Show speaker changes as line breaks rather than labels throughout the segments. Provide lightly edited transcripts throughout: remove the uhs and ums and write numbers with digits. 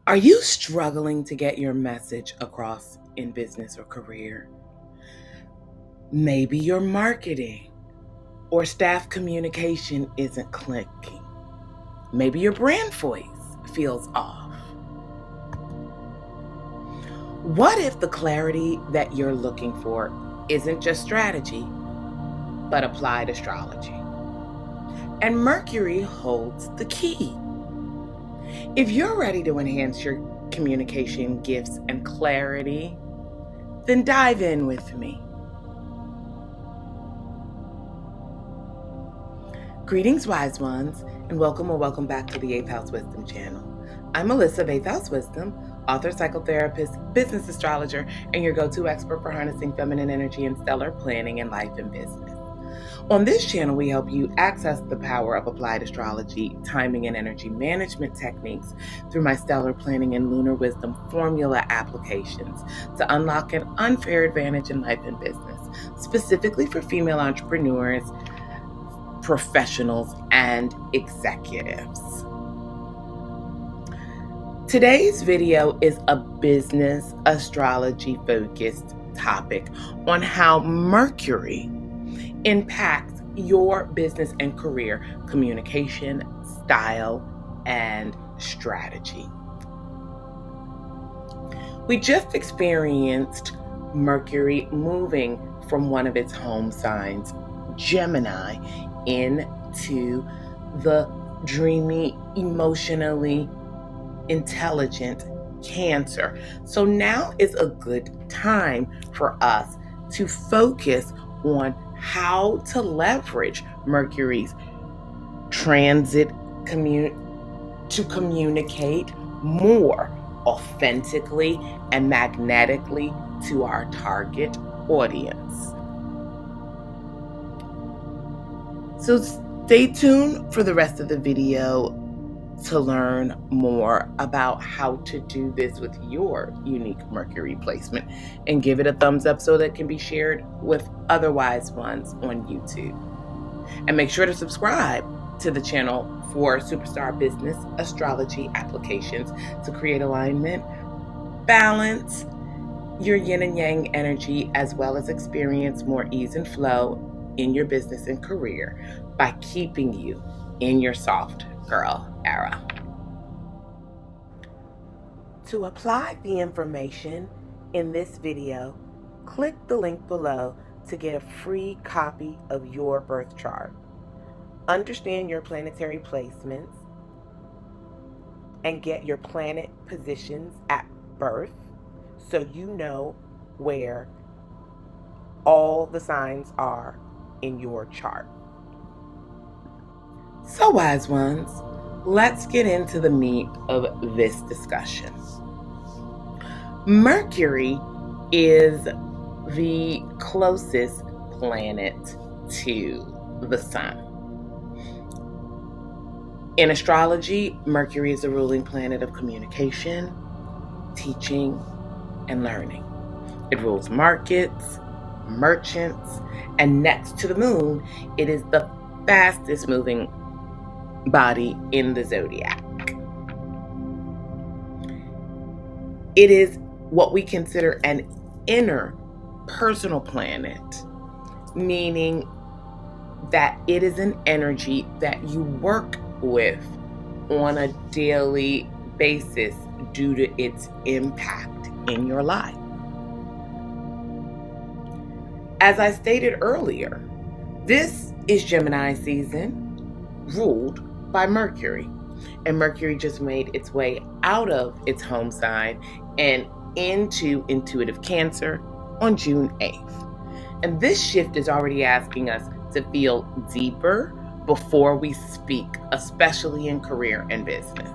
Are you struggling to get your message across in business or career? Maybe your marketing or staff communication isn't clicking. Maybe your brand voice feels off. What if the clarity that you're looking for isn't just strategy, but applied astrology? And Mercury holds the key. If you're ready to enhance your communication gifts and clarity, then dive in with me. Greetings, wise ones, and welcome back to the 8th House Wisdom channel. I'm Melissa of 8th House Wisdom, author, psychotherapist, business astrologer, and your go-to expert for harnessing feminine energy and stellar planning in life and business. On this channel, we help you access the power of applied astrology, timing, and energy management techniques through my stellar planning and lunar wisdom formula applications to unlock an unfair advantage in life and business, specifically for female entrepreneurs, professionals, and executives. Today's video is a business astrology focused topic on how Mercury impacts your business and career communication, style, and strategy. We just experienced Mercury moving from one of its home signs, Gemini, into the dreamy, emotionally intelligent Cancer. So now is a good time for us to focus on how to leverage Mercury's transit to communicate more authentically and magnetically to our target audience. So stay tuned for the rest of the video to learn more about how to do this with your unique Mercury placement, and give it a thumbs up so that it can be shared with other wise ones on YouTube. And make sure to subscribe to the channel for superstar business astrology applications to create alignment, balance your yin and yang energy, as well as experience more ease and flow in your business and career by keeping you in your soft girl era. To apply the information in this video, click the link below to get a free copy of your birth chart. Understand your planetary placements and get your planet positions at birth so you know where all the signs are in your chart. So, wise ones, let's get into the meat of this discussion. Mercury is the closest planet to the sun. In astrology, Mercury is the ruling planet of communication, teaching, and learning. It rules markets, merchants, and next to the moon, it is the fastest moving body in the zodiac. It is what we consider an inner personal planet, meaning that it is an energy that you work with on a daily basis due to its impact in your life. As I stated earlier, this is Gemini season, ruled by Mercury. And Mercury just made its way out of its home sign and into intuitive Cancer on June 8th. And this shift is already asking us to feel deeper before we speak, especially in career and business.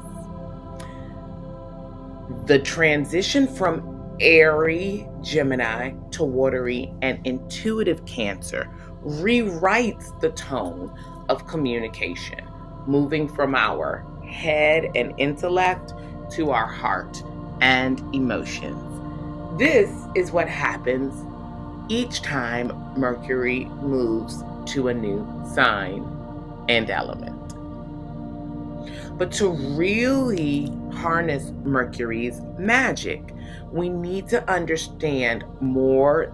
The transition from airy Gemini to watery and intuitive Cancer rewrites the tone of communication, moving from our head and intellect to our heart and emotions. This is what happens each time Mercury moves to a new sign and element. But to really harness Mercury's magic, we need to understand more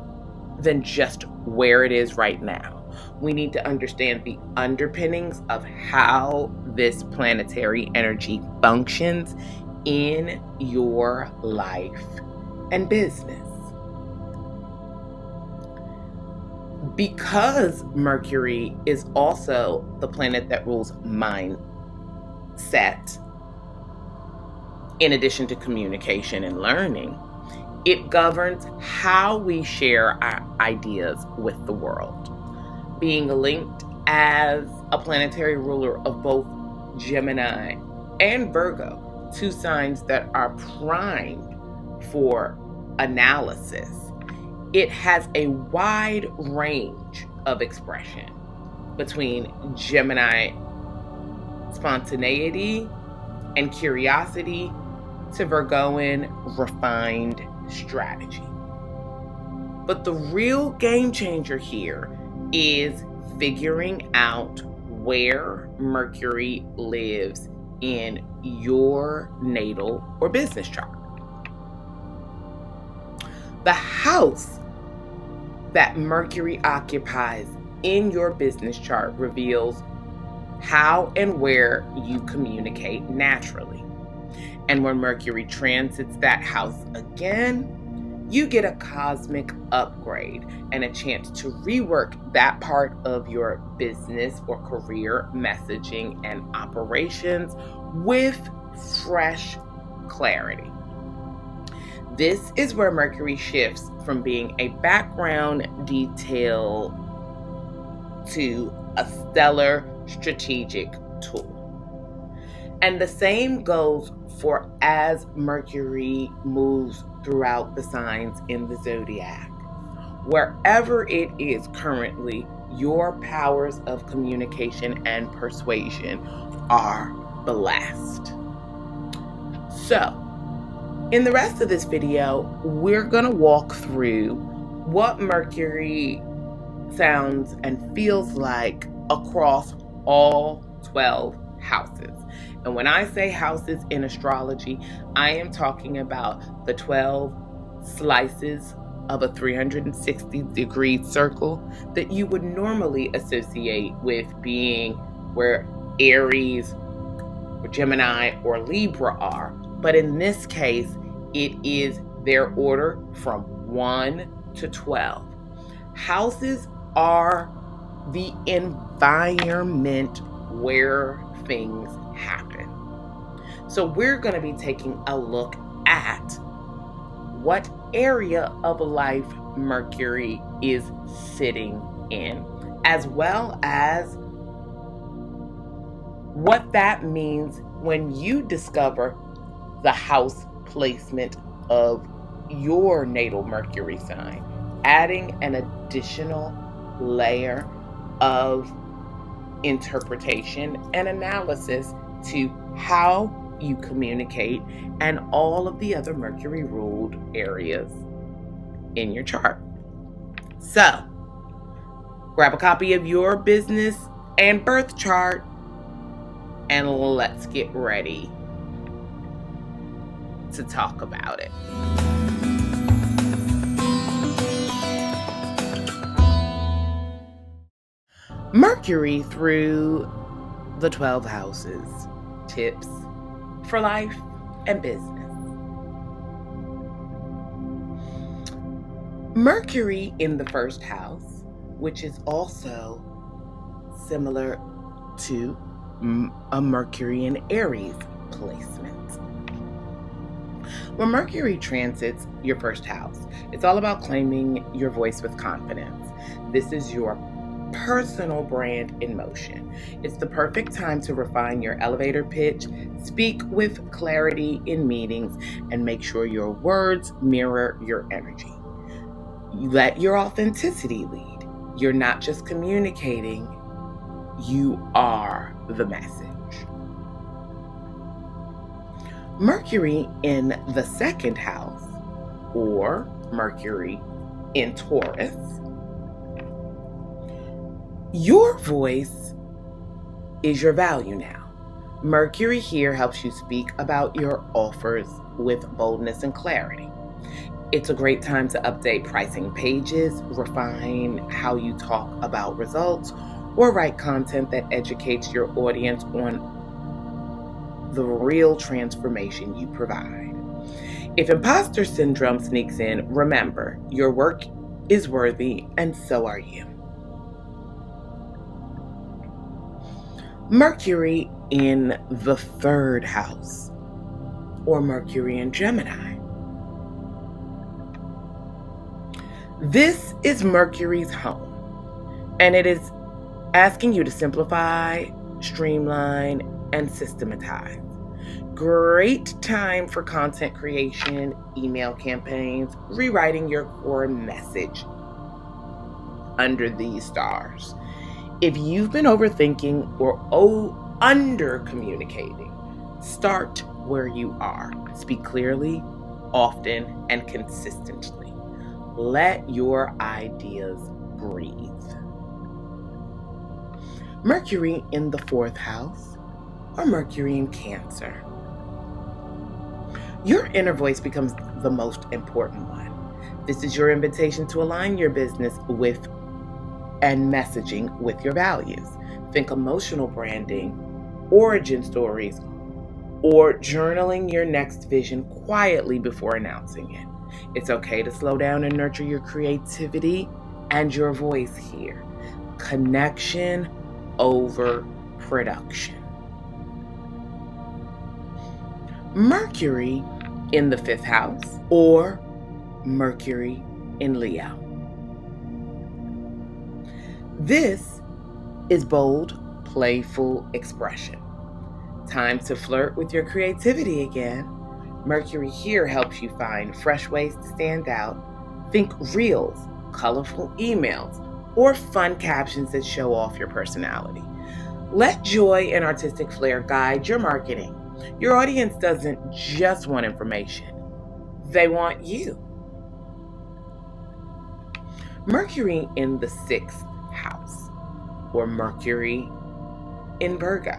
than just where it is right now. We need to understand the underpinnings of how this planetary energy functions in your life and business. Because Mercury is also the planet that rules mindset, in addition to communication and learning, it governs how we share our ideas with the world. Being linked as a planetary ruler of both Gemini and Virgo, two signs that are primed for analysis, it has a wide range of expression between Gemini spontaneity and curiosity to Virgoan refined strategy. But the real game changer here is figuring out where Mercury lives in your natal or business chart. The house that Mercury occupies in your business chart reveals how and where you communicate naturally. And when Mercury transits that house again, you get a cosmic upgrade and a chance to rework that part of your business or career messaging and operations with fresh clarity. This is where Mercury shifts from being a background detail to a stellar strategic tool. And the same goes for as Mercury moves throughout the signs in the zodiac. Wherever it is currently, your powers of communication and persuasion are blessed. So, in the rest of this video, we're going to walk through what Mercury sounds and feels like across all 12 houses. And when I say houses in astrology, I am talking about the 12 slices of a 360-degree circle that you would normally associate with being where Aries, or Gemini, or Libra are. But in this case, it is their order from 1 to 12. Houses are the environment where things happen. So we're going to be taking a look at what area of life Mercury is sitting in, as well as what that means when you discover the house placement of your natal Mercury sign, adding an additional layer of interpretation and analysis to how you communicate and all of the other Mercury ruled areas in your chart. So, grab a copy of your business and birth chart and let's get ready to talk about it. Mercury through the 12 houses. Tips for life and business. Mercury in the first house, which is also similar to a Mercury in Aries placement. When Mercury transits your first house, it's all about claiming your voice with confidence. This is your personal brand in motion. It's the perfect time to refine your elevator pitch, speak with clarity in meetings, and make sure your words mirror your energy. You let your authenticity lead. You're not just communicating, you are the message. Mercury in the second house, or Mercury in Taurus, your voice is your value now. Mercury here helps you speak about your offers with boldness and clarity. It's a great time to update pricing pages, refine how you talk about results, or write content that educates your audience on the real transformation you provide. If imposter syndrome sneaks in, remember, your work is worthy and so are you. Mercury in the third house, or Mercury in Gemini. This is Mercury's home, and it is asking you to simplify, streamline, and systematize. Great time for content creation, email campaigns, rewriting your core message under these stars. If you've been overthinking or under communicating, start where you are. Speak clearly, often, and consistently. Let your ideas breathe. Mercury in the fourth house, or Mercury in Cancer. Your inner voice becomes the most important one. This is your invitation to align your business with and messaging with your values. Think emotional branding, origin stories, or journaling your next vision quietly before announcing it. It's okay to slow down and nurture your creativity and your voice here. Connection over production. Mercury in the fifth house, or Mercury in Leo. This is bold, playful expression. Time to flirt with your creativity again. Mercury here helps you find fresh ways to stand out. Think reels, colorful emails, or fun captions that show off your personality. Let joy and artistic flair guide your marketing. Your audience doesn't just want information, they want you. Mercury in the sixth house, or Mercury in Virgo.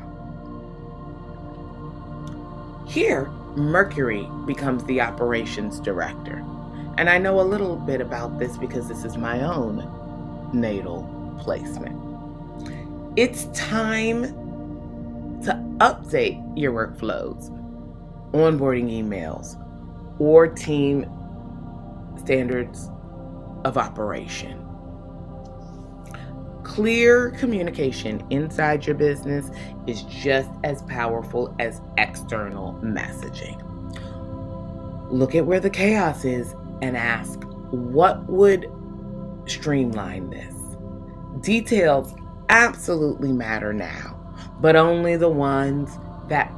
Here, Mercury becomes the operations director. And I know a little bit about this because this is my own natal placement. It's time to update your workflows, onboarding emails, or team standards of operation. Clear communication inside your business is just as powerful as external messaging. Look at where the chaos is and ask, what would streamline this? Details absolutely matter now, but only the ones that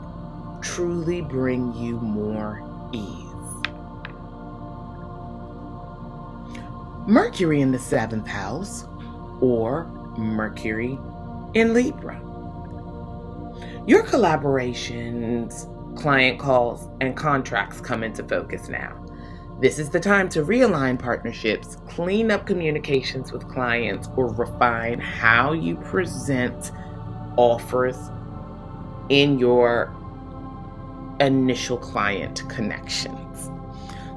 truly bring you more ease. Mercury in the seventh house, or Mercury in Libra. Your collaborations, client calls, and contracts come into focus now. This is the time to realign partnerships, clean up communications with clients, or refine how you present offers in your initial client connections.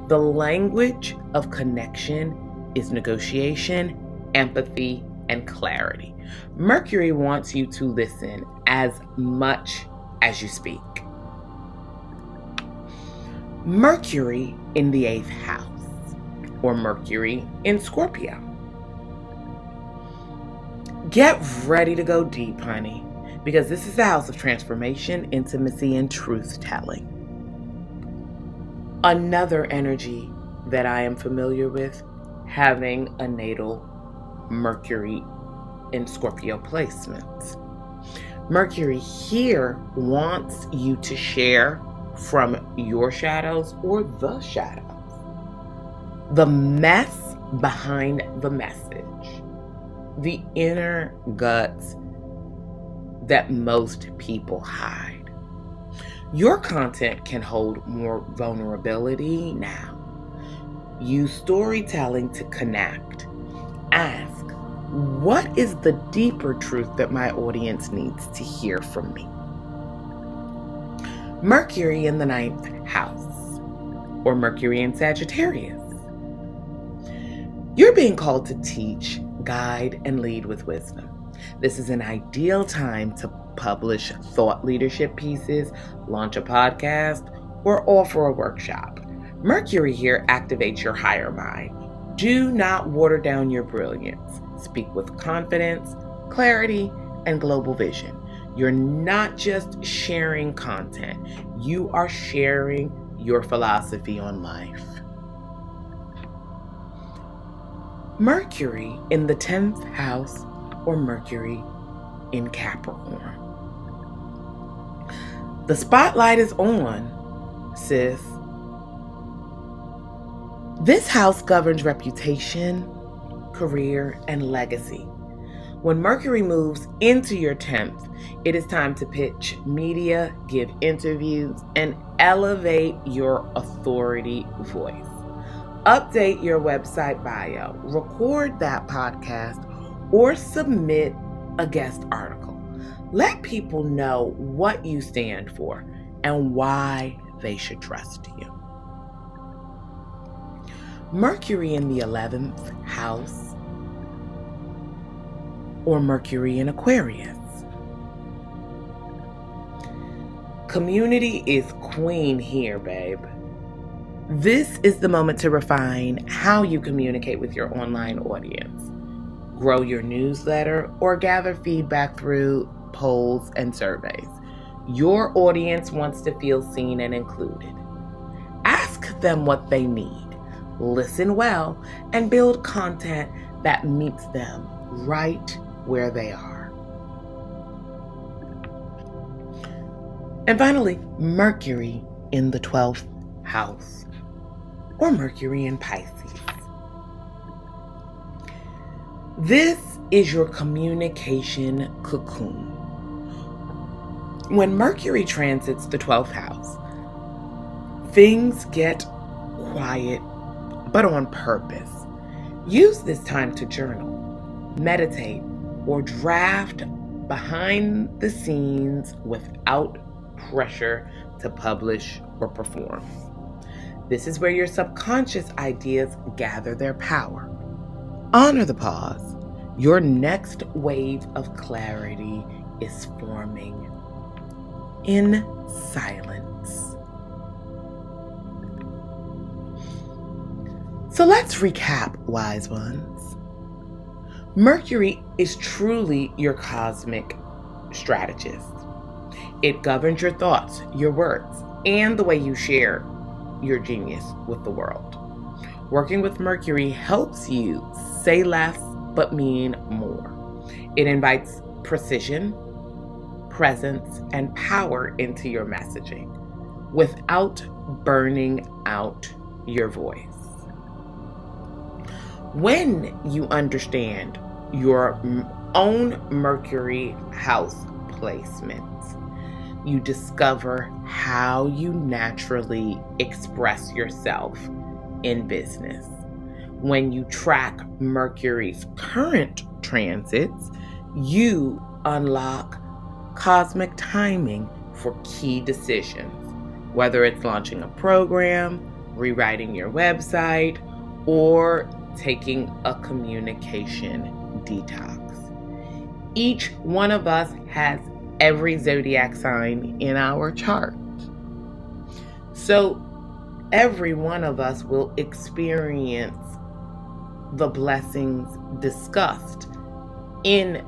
The language of connection is negotiation, empathy, and clarity. Mercury wants you to listen as much as you speak. Mercury in the eighth house, or Mercury in Scorpio. Get ready to go deep, honey, because this is the house of transformation, intimacy, and truth-telling. Another energy that I am familiar with, having a natal Mercury in Scorpio placements. Mercury here wants you to share from your shadows or the shadows. The mess behind the message. The inner guts that most people hide. Your content can hold more vulnerability now. Use storytelling to connect. Ask, what is the deeper truth that my audience needs to hear from me? Mercury in the 9th house, or Mercury in Sagittarius. You're being called to teach, guide, and lead with wisdom. This is an ideal time to publish thought leadership pieces, launch a podcast, or offer a workshop. Mercury here activates your higher mind. Do not water down your brilliance. Speak with confidence, clarity, and global vision. You're not just sharing content, you are sharing your philosophy on life. Mercury in the 10th house, or Mercury in Capricorn. The spotlight is on, sis. This house governs reputation, career, and legacy. When Mercury moves into your 10th, it is time to pitch media, give interviews, and elevate your authority voice. Update your website bio, record that podcast, or submit a guest article. Let people know what you stand for and why they should trust you. Mercury in the 11th house, or Mercury in Aquarius. Community is queen here, babe. This is the moment to refine how you communicate with your online audience. Grow your newsletter or gather feedback through polls and surveys. Your audience wants to feel seen and included. Ask them what they need. Listen well and build content that meets them right where they are. And finally, Mercury in the 12th house, or Mercury in Pisces. This is your communication cocoon. When Mercury transits the 12th house, things get quiet, but on purpose. Use this time to journal, meditate, or draft behind the scenes without pressure to publish or perform. This is where your subconscious ideas gather their power. Honor the pause. Your next wave of clarity is forming in silence. So let's recap, wise ones. Mercury is truly your cosmic strategist. It governs your thoughts, your words, and the way you share your genius with the world. Working with Mercury helps you say less but mean more. It invites precision, presence, and power into your messaging without burning out your voice. When you understand your own Mercury house placements, you discover how you naturally express yourself in business. When you track Mercury's current transits, you unlock cosmic timing for key decisions, whether it's launching a program, rewriting your website, or taking a communication detox. Each one of us has every zodiac sign in our chart. So every one of us will experience the blessings discussed in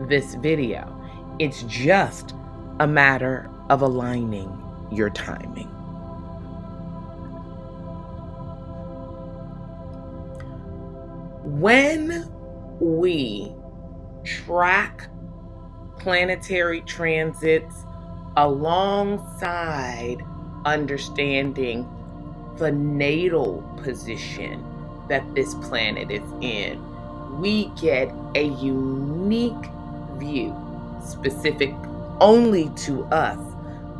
this video. It's just a matter of aligning your timing. When we track planetary transits alongside understanding the natal position that this planet is in, we get a unique view, specific only to us,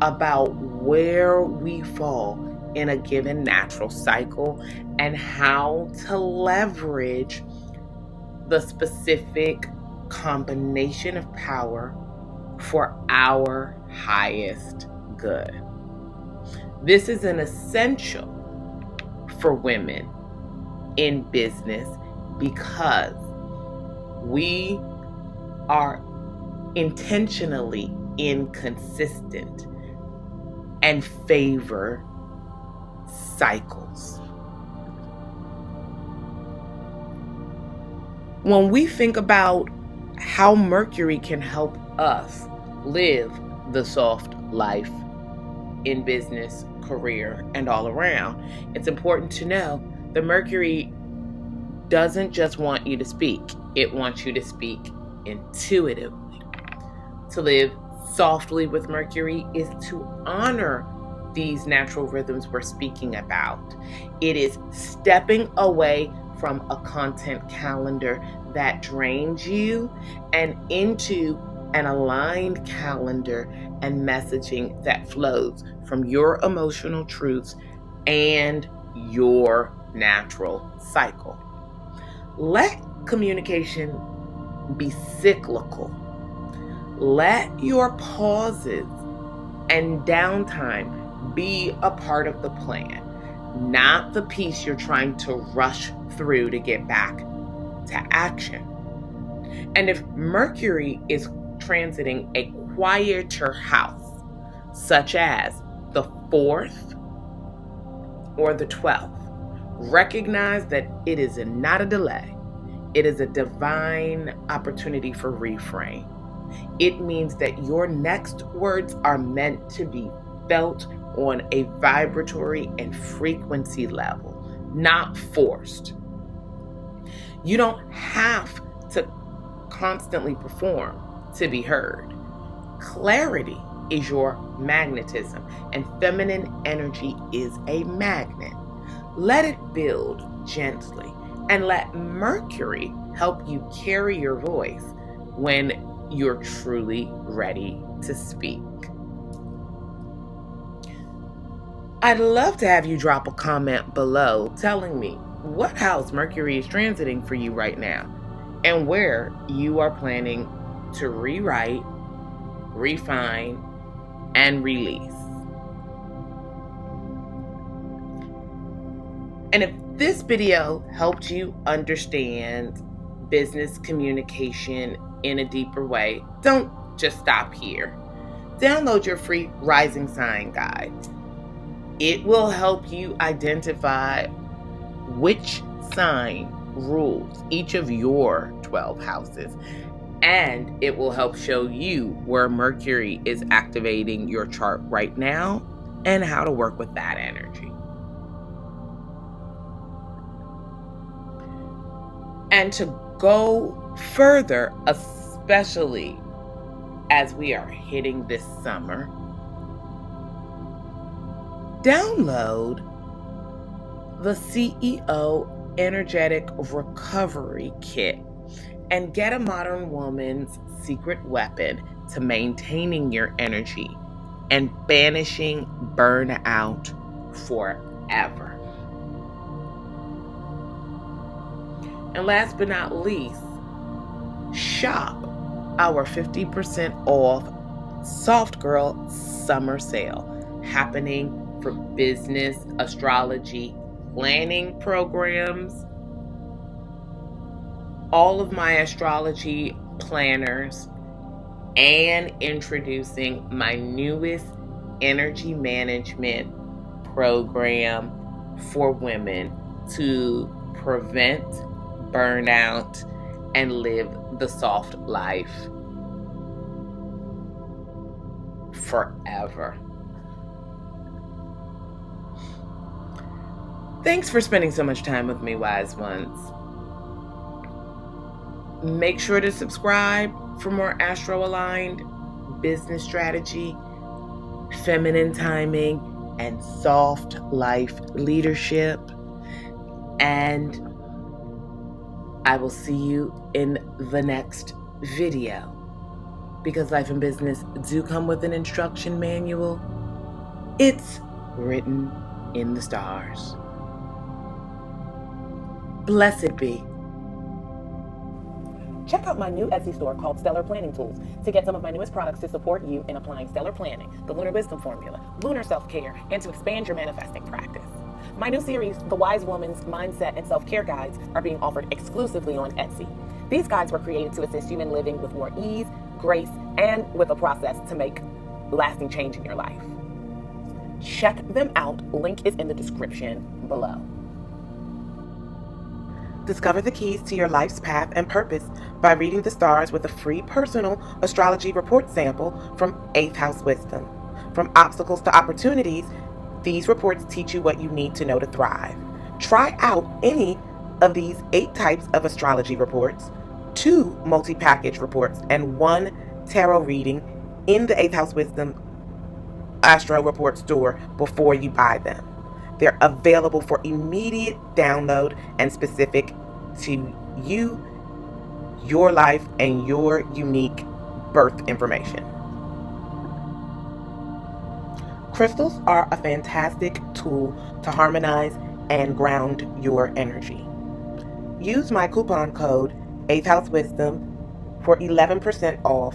about where we fall in a given natural cycle and how to leverage the specific combination of power for our highest good. This is an essential for women in business because we are intentionally inconsistent and favor cycles. When we think about how Mercury can help us live the soft life in business, career, and all around, it's important to know that Mercury doesn't just want you to speak. It wants you to speak intuitively. To live softly with Mercury is to honor these natural rhythms we're speaking about. It is stepping away from a content calendar that drains you and into an aligned calendar and messaging that flows from your emotional truths and your natural cycle. Let communication be cyclical. Let your pauses and downtime be a part of the plan, not the piece you're trying to rush through to get back to action. And if Mercury is transiting a quieter house, such as the 4th or the 12th, recognize that it is not a delay. It is a divine opportunity for reframe. It means that your next words are meant to be felt on a vibratory and frequency level, not forced. You don't have to constantly perform to be heard. Clarity is your magnetism, and feminine energy is a magnet. Let it build gently, and let Mercury help you carry your voice when you're truly ready to speak. I'd love to have you drop a comment below telling me what house Mercury is transiting for you right now and where you are planning to rewrite, refine, and release. And if this video helped you understand business communication in a deeper way, don't just stop here. Download your free Rising Sign Guide. It will help you identify which sign rules each of your 12 houses, and it will help show you where Mercury is activating your chart right now and how to work with that energy. And to go further, especially as we are hitting this summer, download the CEO Energetic Recovery Kit and get a modern woman's secret weapon to maintaining your energy and banishing burnout forever. And last but not least, shop our 50% off Soft Girl Summer Sale happening for business, astrology, planning programs, all of my astrology planners, and introducing my newest energy management program for women to prevent burnout and live the soft life forever. Thanks for spending so much time with me, wise ones. Make sure to subscribe for more astro-aligned business strategy, feminine timing, and soft life leadership. And I will see you in the next video, because life and business do come with an instruction manual. It's written in the stars. Blessed be.
Check out my new Etsy store called Stellar Planning Tools to get some of my newest products to support you in applying stellar planning, the lunar wisdom formula, lunar self-care, and to expand your manifesting practice. My new series, The Wise Woman's Mindset and Self-Care Guides, are being offered exclusively on Etsy. These guides were created to assist you in living with more ease, grace, and with a process to make lasting change in your life. Check them out. Link is in the description below.
Discover the keys to your life's path and purpose by reading the stars with a free personal astrology report sample from 8th House Wisdom. From obstacles to opportunities, these reports teach you what you need to know to thrive. Try out any of these 8 types of astrology reports, 2 multi-package reports, and 1 tarot reading in the 8th House Wisdom Astro Report store before you buy them. They're available for immediate download and specific to you, your life, and your unique birth information. Crystals are a fantastic tool to harmonize and ground your energy. Use my coupon code 8th House Wisdom for 11% off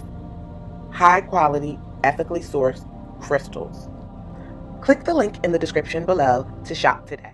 high quality, ethically sourced crystals. Click the link in the description below to shop today.